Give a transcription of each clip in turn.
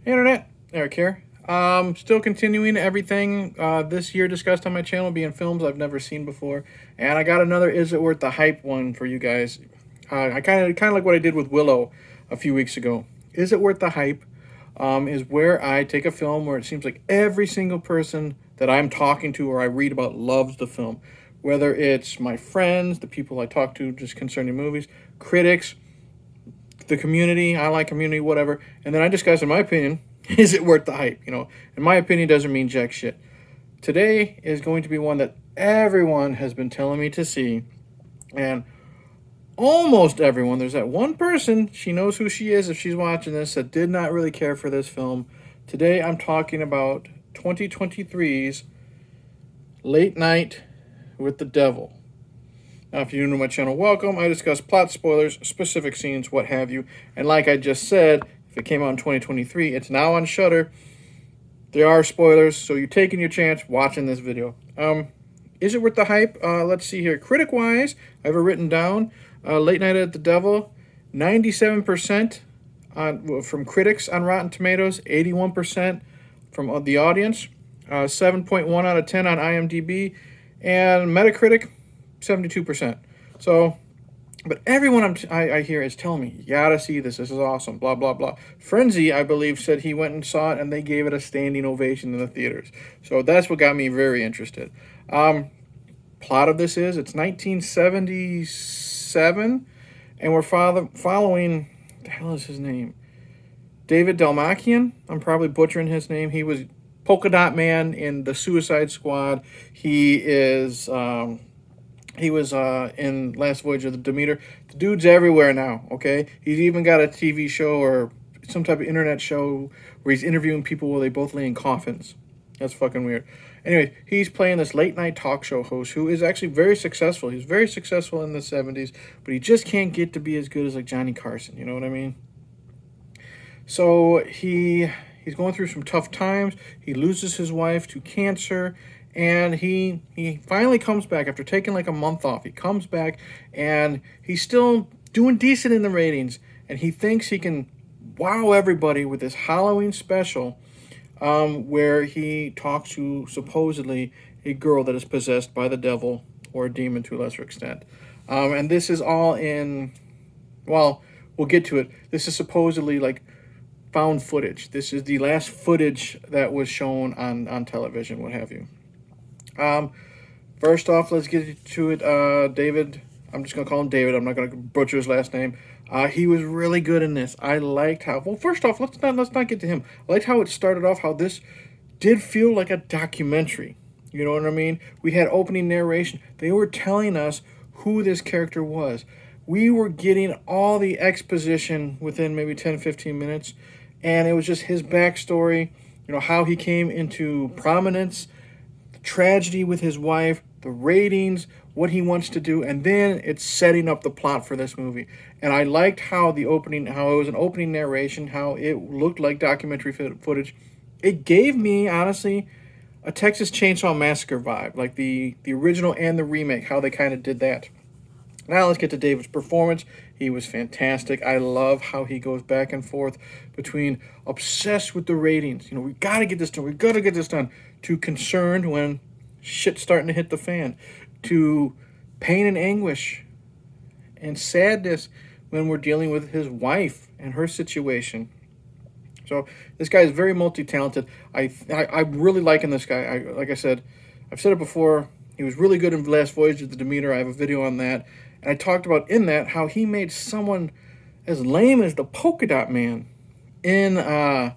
Hey, Internet, Eric here. Still continuing everything this year discussed on my channel, being films I've never seen before, and I got another "Is It Worth the Hype" one for you guys. I kind of like what I did with Willow a few weeks ago. "Is It Worth the Hype" is where I take a film where it seems like every single person that I'm talking to or I read about loves the film, whether it's my friends, the people I talk to just concerning movies, critics, the community. I like community, whatever. And then I discuss, in my opinion, is it worth the hype? In my opinion, doesn't mean jack shit. Today is going to be one that everyone has been telling me to see, and almost everyone. There's that one person, she knows who she is if she's watching this, that did not really care for this film. Today I'm talking about 2023's Late Night with the Devil. Now, if you're new to my channel, welcome. I discuss plot spoilers, specific scenes, what have you. And like I just said, if it came out in 2023, it's now on Shudder. There are spoilers, so you're taking your chance watching this video. Is it worth the hype? Let's see here. Critic-wise, I have it written down. Late Night at the Devil, 97% from critics on Rotten Tomatoes, 81% from the audience, 7.1 out of 10 on IMDb, and Metacritic, 72%. So, but everyone I hear is telling me, you gotta see this. This is awesome. Blah, blah, blah. Frenzy, I believe, said he went and saw it and they gave it a standing ovation in the theaters. So that's what got me very interested. Plot of this is it's 1977 and we're following, what the hell is his name? David Dalmakian. I'm probably butchering his name. He was Polka Dot Man in the Suicide Squad. He was in Last Voyage of the Demeter. The dude's everywhere now, okay? He's even got a TV show or some type of internet show where he's interviewing people while they both lay in coffins. That's fucking weird. Anyway, he's playing this late night talk show host who is actually very successful. He's very successful in the 70s, but he just can't get to be as good as like Johnny Carson, you know what I mean? So he's going through some tough times. He loses his wife to cancer. And he finally comes back after taking like a month off. He comes back and he's still doing decent in the ratings. And he thinks he can wow everybody with this Halloween special where he talks to supposedly a girl that is possessed by the devil or a demon to a lesser extent. And this is all in, well, we'll get to it. This is supposedly like found footage. This is the last footage that was shown on television, what have you. First off, let's get to it. David, I'm just going to call him David. I'm not going to butcher his last name. He was really good in this. I liked how, well, first off, let's not get to him. I liked how it started off, how this did feel like a documentary. You know what I mean? We had opening narration. They were telling us who this character was. We were getting all the exposition within maybe 10, 15 minutes. And it was just his backstory, how he came into prominence, tragedy with his wife, the ratings, what he wants to do, and then it's setting up the plot for this movie. And I liked how how it was an opening narration, how it looked like documentary footage. It gave me, honestly, a Texas Chainsaw Massacre vibe, like the original and the remake, how they kind of did that. Now let's get to David's performance. He was fantastic. I love how he goes back and forth between obsessed with the ratings. We got to get this done. We got to get this done. To concerned when shit's starting to hit the fan. To pain and anguish and sadness when we're dealing with his wife and her situation. So this guy is very multi-talented. I'm really liking this guy. Like I said, I've said it before. He was really good in Last Voyage of the Demeter. I have a video on that. And I talked about in that how he made someone as lame as the Polka Dot Man in the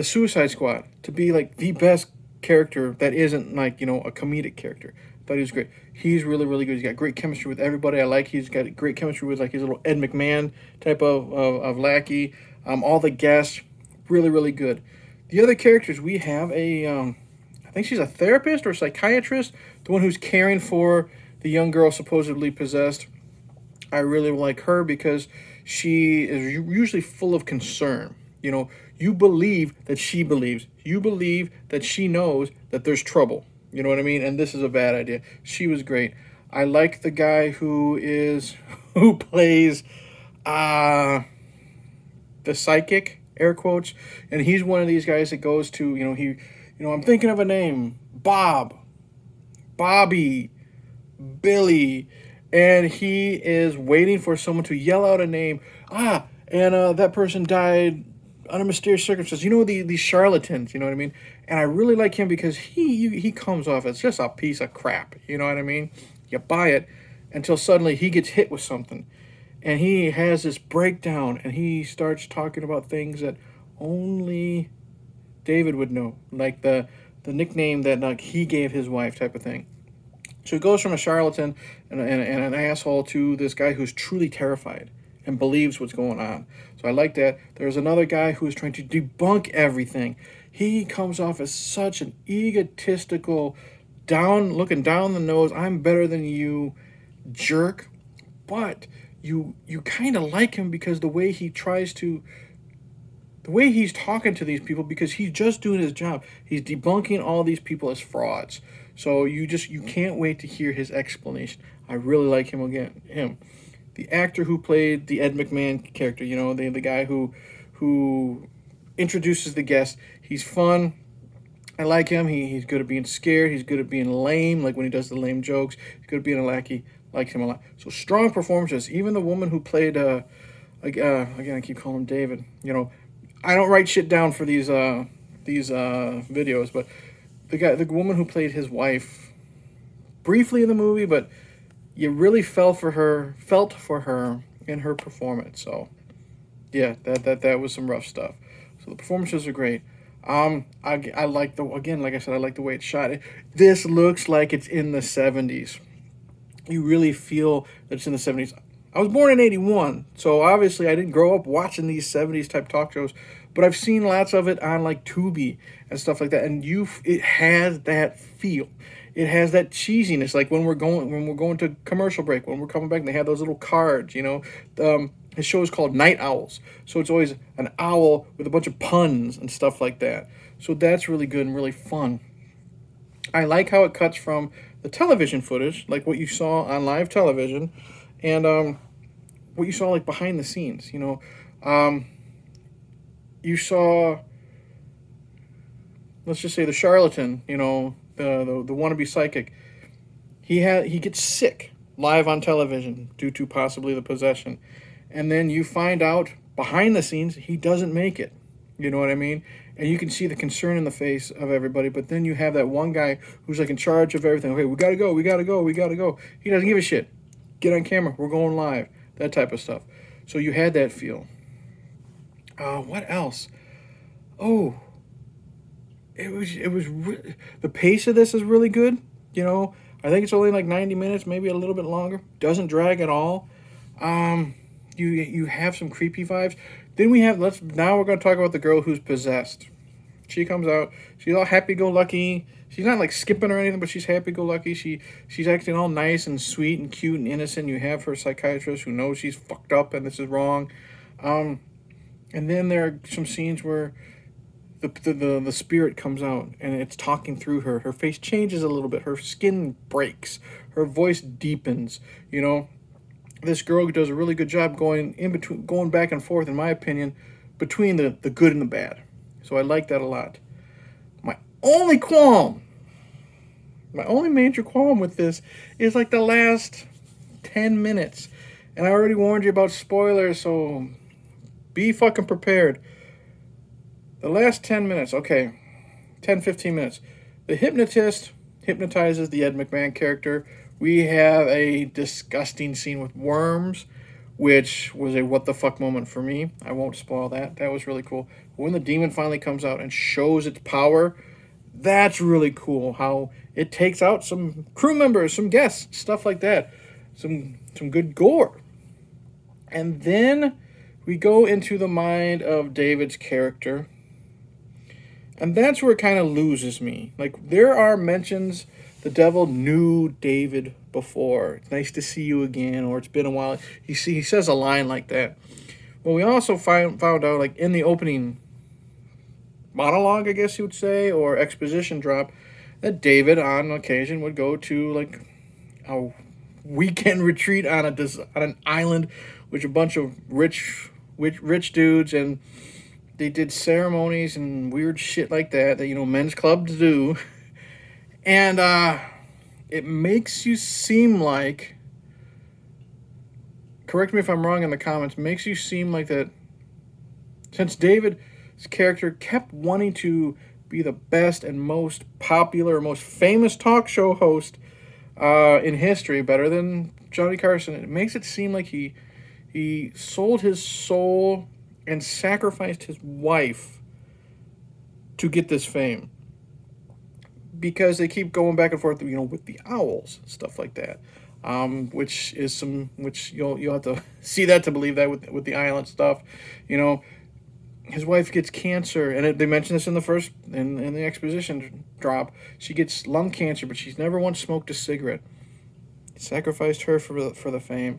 Suicide Squad to be like the best character that isn't like, a comedic character. But he was great. He's really, really good. He's got great chemistry with everybody. He's got great chemistry with like his little Ed McMahon type of lackey. All the guests, really, really good. The other characters, we have I think she's a therapist or psychiatrist, the one who's caring for the young girl supposedly possessed. I really like her because she is usually full of concern. You believe that she believes. You believe that she knows that there's trouble. You know what I mean? And this is a bad idea. She was great. I like the guy who plays the psychic air quotes, and he's one of these guys that goes to, I'm thinking of a name, Bob, Bobby, Billy, and he is waiting for someone to yell out a name. And that person died under mysterious circumstances. These charlatans, you know what I mean? And I really like him because he comes off as just a piece of crap, you know what I mean? You buy it until suddenly he gets hit with something. And he has this breakdown, and he starts talking about things that only David would know, like the nickname that like he gave his wife type of thing. So he goes from a charlatan and an asshole to this guy who's truly terrified and believes what's going on. So I like that. There's another guy who is trying to debunk everything. He comes off as such an egotistical, looking down the nose, I'm better than you, jerk. But you kind of like him because the way he's talking to these people, because he's just doing his job. He's debunking all these people as frauds. So you can't wait to hear his explanation. I really like him him. The actor who played the Ed McMahon character, the guy who introduces the guest. He's fun. I like him. He's good at being scared. He's good at being lame, like when he does the lame jokes. He's good at being a lackey. Like him a lot. So strong performances. Even the woman who played, again, I keep calling him David. I don't write shit down for these videos, but the woman who played his wife, briefly in the movie, but you really felt for her in her performance. So, yeah, that was some rough stuff. So the performances are great. I like like I said, I like the way it's shot. This looks like it's in the 70s. You really feel that it's in the 70s. I was born in 81, so obviously I didn't grow up watching these 70s type talk shows, but I've seen lots of it on like Tubi and stuff like that, and it has that feel. It has that cheesiness, like when we're going to commercial break, when we're coming back, and they have those little cards, His show is called Night Owls, so it's always an owl with a bunch of puns and stuff like that. So that's really good and really fun. I like how it cuts from the television footage, like what you saw on live television, and what you saw like behind the scenes. You saw, let's just say, the charlatan, the wannabe psychic. He gets sick live on television due to possibly the possession, and then you find out behind the scenes he doesn't make it. You know what I mean? And you can see the concern in the face of everybody, but then you have that one guy who's like in charge of everything. Okay, we gotta go. He doesn't give a shit. Get on camera. We're going live. That type of stuff. So you had that feel. What else? Oh, the pace of this is really good. I think it's only like 90 minutes, maybe a little bit longer. Doesn't drag at all. You have some creepy vibes. Then now we're going to talk about the girl who's possessed. She comes out. She's all happy-go-lucky. She's not like skipping or anything, but she's happy-go-lucky. She's acting all nice and sweet and cute and innocent. You have her psychiatrist who knows she's fucked up and this is wrong. And then there are some scenes where the spirit comes out and it's talking through her. Her face changes a little bit. Her skin breaks. Her voice deepens. This girl does a really good job going back and forth, in my opinion, between the good and the bad. So I like that a lot. My only major qualm with this is like the last 10 minutes. And I already warned you about spoilers, so be fucking prepared. The last 10 minutes, 15 minutes. The hypnotist hypnotizes the Ed McMahon character. We have a disgusting scene with worms, which was a what the fuck moment for me. I won't spoil that. That was really cool. When the demon finally comes out and shows its power, that's really cool. How it takes out some crew members, some guests, stuff like that. Some good gore. And then we go into the mind of David's character. And that's where it kind of loses me. Like, there are mentions the devil knew David before. It's nice to see you again, or it's been a while. He says a line like that. Well, we also found out, like, in the opening monologue, I guess you would say, or exposition drop, that David, on occasion, would go to, like, a weekend retreat on an island with a bunch of rich dudes, and they did ceremonies and weird shit like that you know men's clubs do, and it makes you seem like. Correct me if I'm wrong in the comments. Makes you seem like that since David's character kept wanting to be the best and most popular, most famous talk show host in history, better than Johnny Carson. It makes it seem like he sold his soul and sacrificed his wife to get this fame. Because they keep going back and forth, you know, with the owls, stuff like that, which you'll have to see that to believe that with the island stuff, you know. His wife gets cancer, and they mentioned this in the exposition drop. She gets lung cancer, but she's never once smoked a cigarette. He sacrificed her for the fame,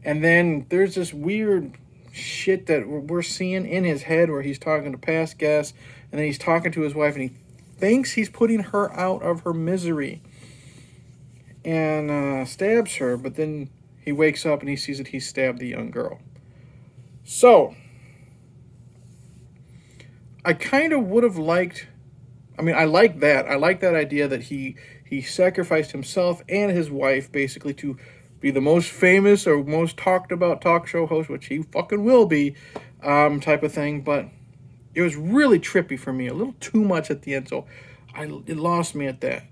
and then there's this weird shit that we're seeing in his head where he's talking to past guests, and then he's talking to his wife, and he thinks he's putting her out of her misery, and stabs her. But then he wakes up and he sees that he stabbed the young girl. So I kind of would have liked, I mean, I like that. I like that idea that he sacrificed himself and his wife basically to be the most famous or most talked about talk show host, which he fucking will be, type of thing. But it was really trippy for me, a little too much at the end, so it lost me at that.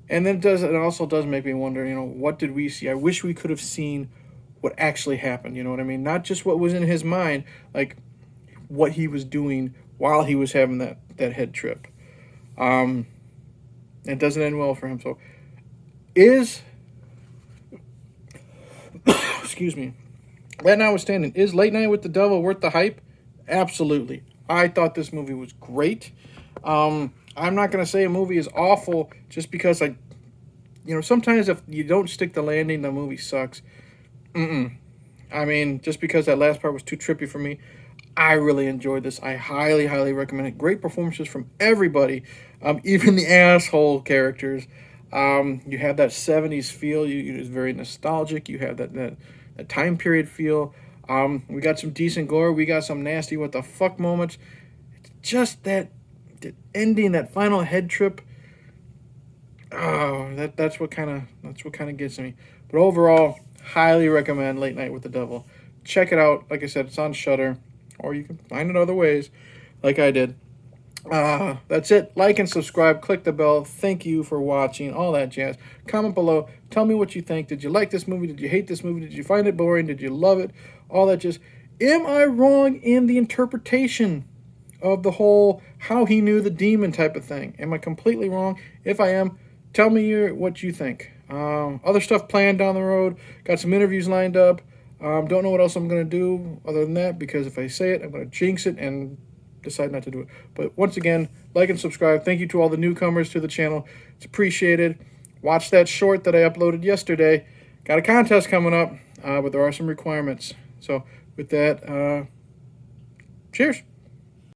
And then it also does make me wonder, you know, what did we see? I wish we could have seen what actually happened, you know what I mean? Not just what was in his mind, like what he was doing while he was having that head trip. It doesn't end well for him. So excuse me, that notwithstanding, is Late Night with the Devil worth the hype? Absolutely. I thought this movie was great. I'm not going to say a movie is awful just because sometimes if you don't stick the landing, the movie sucks. I mean, just because that last part was too trippy for me, I really enjoyed this. I highly, highly recommend it. Great performances from everybody, even the asshole characters. You have that 70s feel. It's very nostalgic. You have that time period feel. We got some decent gore. We got some nasty what the fuck moments. It's just that ending, that final head trip. Oh, that's what kind of gets me. But overall, highly recommend Late Night with the Devil. Check it out. Like I said, it's on Shudder, or you can find it other ways, like I did. That's it. Like and subscribe. Click the bell. Thank you for watching. All that jazz. Comment below. Tell me what you think. Did you like this movie? Did you hate this movie? Did you find it boring? Did you love it? All that jazz. Am I wrong in the interpretation of the whole how he knew the demon type of thing? Am I completely wrong? If I am, tell me what you think. Other stuff planned down the road. Got some interviews lined up. Don't know what else I'm going to do other than that, because if I say it, I'm going to jinx it and decide not to do it. But once again, like and subscribe. Thank you to all the newcomers to the channel. It's appreciated. Watch that short that I uploaded yesterday. Got a contest coming up, but there are some requirements. So with that, cheers.